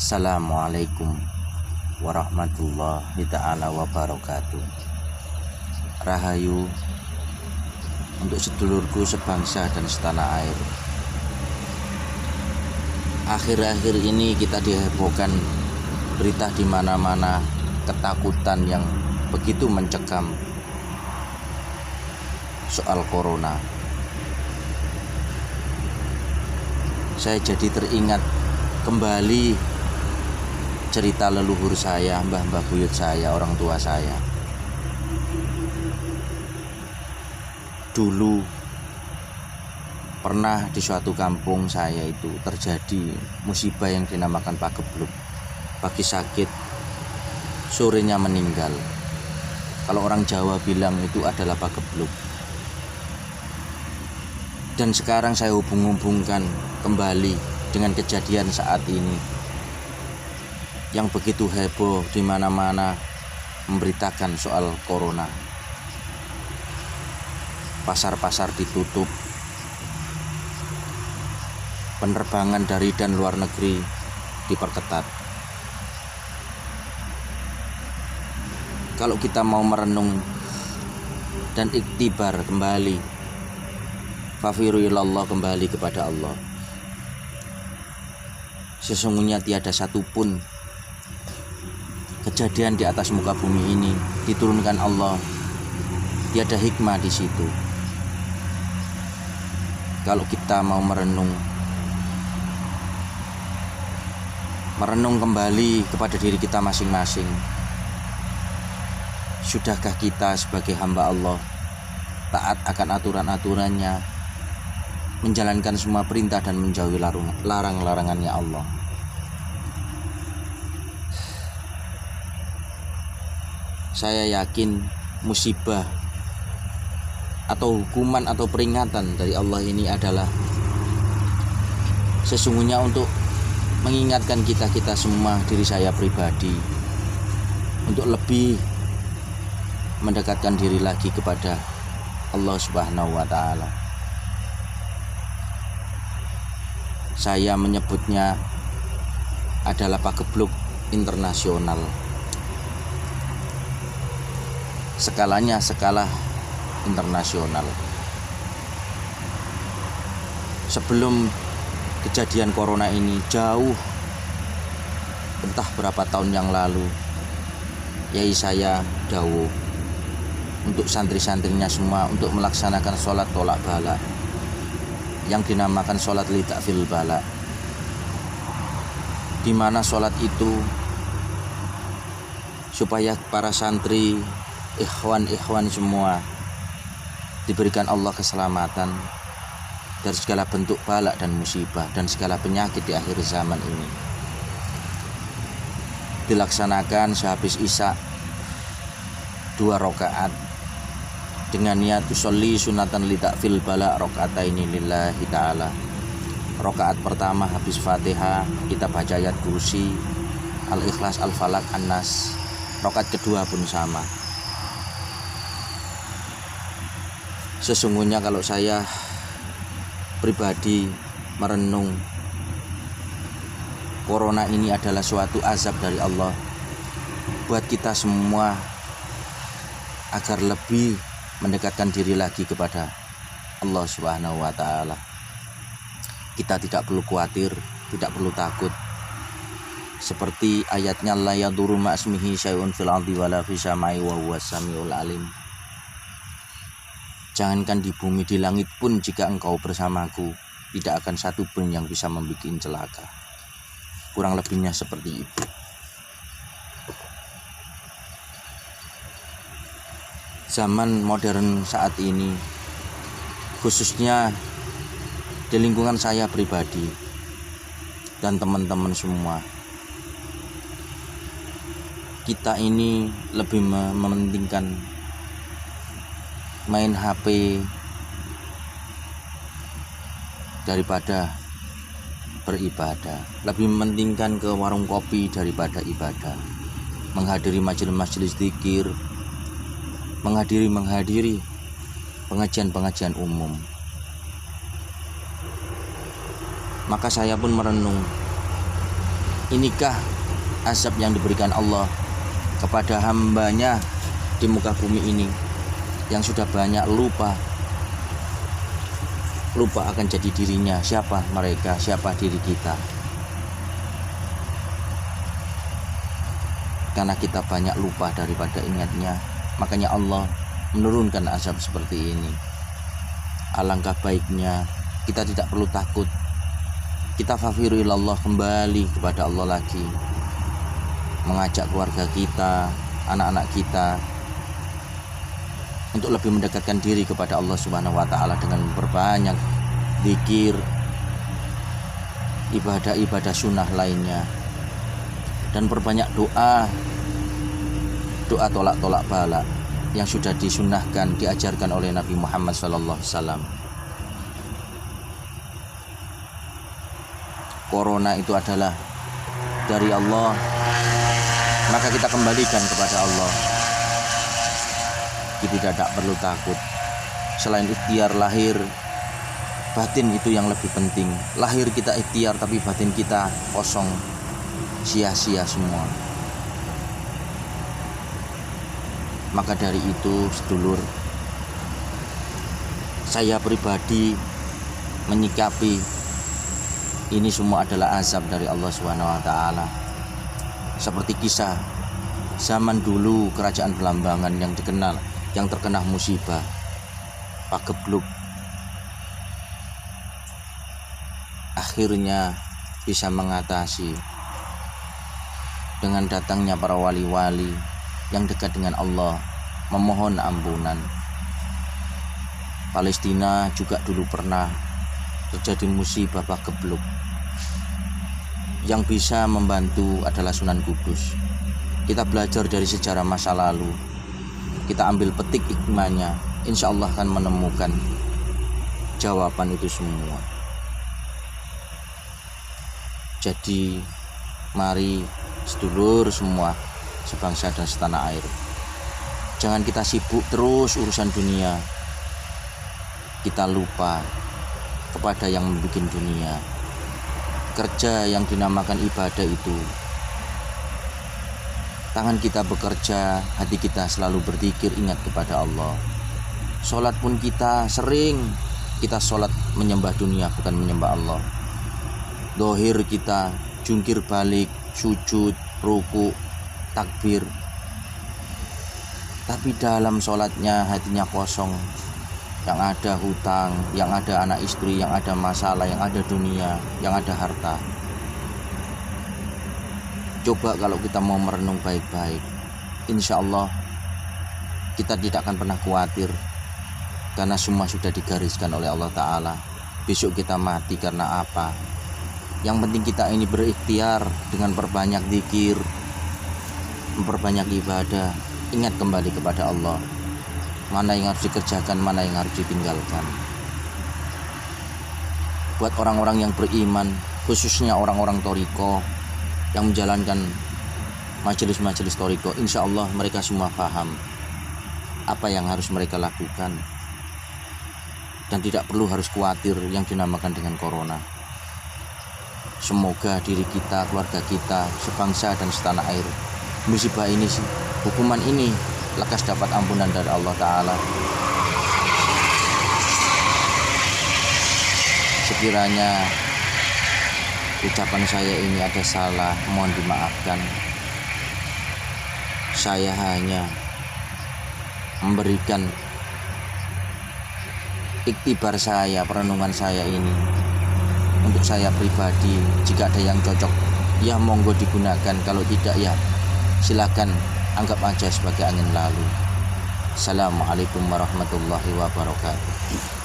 Assalamualaikum warahmatullahi ta'ala wabarakatuh. Rahayu untuk sedulurku sebangsa dan setanah air. Akhir-akhir ini kita dihebohkan berita di mana-mana, ketakutan yang begitu mencekam soal corona. Saya jadi teringat kembali cerita leluhur saya, mbah-mbah buyut saya, orang tua saya. Dulu pernah di suatu kampung saya itu terjadi musibah yang dinamakan pagebluk. Pagi sakit, sorenya meninggal. Kalau orang Jawa bilang itu adalah pagebluk. Dan sekarang saya hubung-hubungkan kembali dengan kejadian saat ini yang begitu heboh di mana-mana memberitakan soal corona. Pasar-pasar ditutup, penerbangan dari dan luar negeri diperketat. Kalau kita mau merenung dan iktibar kembali, fafiru ilallah, kembali kepada Allah. Sesungguhnya tiada satupun kejadian di atas muka bumi ini diturunkan Allah, tiada hikmah di situ. Kalau kita mau merenung kembali kepada diri kita masing-masing, sudahkah kita sebagai hamba Allah taat akan aturan-aturannya, menjalankan semua perintah dan menjauhi larang-larangannya Allah? Saya yakin musibah atau hukuman atau peringatan dari Allah ini adalah sesungguhnya untuk mengingatkan kita semua, diri saya pribadi, untuk lebih mendekatkan diri lagi kepada Allah Subhanahu wa Ta'ala. Saya menyebutnya adalah pagebluk internasional. Skalanya skala internasional. Sebelum kejadian corona ini, jauh entah berapa tahun yang lalu, yai saya dawuh untuk santri-santrinya semua untuk melaksanakan sholat tolak bala yang dinamakan sholat lidak fil bala, di mana sholat itu supaya para santri, ikhwan semua diberikan Allah keselamatan dari segala bentuk balak dan musibah dan segala penyakit di akhir zaman ini. Dilaksanakan sehabis isya 2 rakaat dengan niat usolli sunatan lidak fil bala rakaataini lillahi ta'ala. Rakaat pertama habis Fatihah kita baca ayat kursi, Al-Ikhlas, Al-Falak, An-Nas. Rakaat kedua pun sama. Sesungguhnya kalau saya pribadi merenung, corona ini adalah suatu azab dari Allah buat kita semua agar lebih mendekatkan diri lagi kepada Allah Subhanahu wa Ta'ala. Kita tidak perlu khawatir, tidak perlu takut. Seperti ayatnya la yadurru ma'asmihi syai'un fil ardi wala fis samai wa huwas samiul alim. Jangankan di bumi, di langit pun jika engkau bersamaku, tidak akan satu pun yang bisa membuat celaka. Kurang lebihnya seperti itu. Zaman modern saat ini, khususnya di lingkungan saya pribadi dan teman-teman semua, kita ini lebih mementingkan main HP daripada beribadah, lebih mementingkan ke warung kopi daripada ibadah, menghadiri majelis-majelis zikir, menghadiri pengajian-pengajian umum. Maka saya pun merenung Inikah azab yang diberikan Allah kepada hambanya di muka bumi ini yang sudah banyak lupa akan jadi dirinya. Siapa mereka? Siapa diri kita? Karena kita banyak lupa daripada ingatnya, makanya Allah menurunkan azab seperti ini. Alangkah baiknya kita tidak perlu takut. Kita fafiru ilallah, kembali kepada Allah lagi, mengajak keluarga kita, anak-anak kita untuk lebih mendekatkan diri kepada Allah Subhanahu wa taala dengan memperbanyak zikir, ibadah-ibadah sunnah lainnya, dan perbanyak doa tolak bala yang sudah disunnahkan, diajarkan oleh Nabi Muhammad SAW. Corona itu adalah dari Allah, maka kita kembalikan kepada Allah. Kita tidak perlu takut. Selain ikhtiar lahir, batin itu yang lebih penting. Lahir kita ikhtiar tapi batin kita kosong, sia-sia semua. Maka dari itu sedulur, saya pribadi menyikapi ini semua adalah azab dari Allah Subhanahu wa taala. Seperti kisah zaman dulu kerajaan Belambangan yang terkena musibah pagebluk, akhirnya bisa mengatasi dengan datangnya para wali-wali yang dekat dengan Allah, memohon ampunan. Palestina juga dulu pernah terjadi musibah pagebluk. Yang bisa membantu adalah Sunan Kudus. Kita belajar dari sejarah masa lalu, kita ambil petik hikmahnya, insya Allah akan menemukan jawaban itu semua. Jadi mari sedulur semua, sebangsa dan setanah air, jangan kita sibuk terus urusan dunia, kita lupa kepada yang membuat dunia. Kerja yang dinamakan ibadah itu, tangan kita bekerja, hati kita selalu berzikir, ingat kepada Allah. Sholat pun kita sering, kita sholat menyembah dunia bukan menyembah Allah. Dohir kita jungkir balik, sujud, ruku, takbir, tapi dalam sholatnya hatinya kosong. Yang ada hutang, yang ada anak istri, yang ada masalah, yang ada dunia, yang ada harta. Coba kalau kita mau merenung baik-baik, insya Allah kita tidak akan pernah khawatir, karena semua sudah digariskan oleh Allah Ta'ala. Besok kita mati karena apa? Yang penting kita ini berikhtiar dengan perbanyak zikir, memperbanyak ibadah, ingat kembali kepada Allah. Mana yang harus dikerjakan, mana yang harus ditinggalkan. Buat orang-orang yang beriman, khususnya orang-orang Thariqah yang menjalankan majelis-majelis Thariqah, insya Allah mereka semua paham apa yang harus mereka lakukan, dan tidak perlu harus khawatir yang dinamakan dengan corona. Semoga diri kita, keluarga kita, sebangsa dan setanah air, musibah ini, hukuman ini lekas dapat ampunan dari Allah Ta'ala. Sekiranya ucapan saya ini ada salah, mohon dimaafkan. Saya hanya memberikan iktibar saya, perenungan saya ini untuk saya pribadi. Jika ada yang cocok, ya monggo digunakan. Kalau tidak, ya silakan anggap aja sebagai angin lalu. Assalamualaikum warahmatullahi wabarakatuh.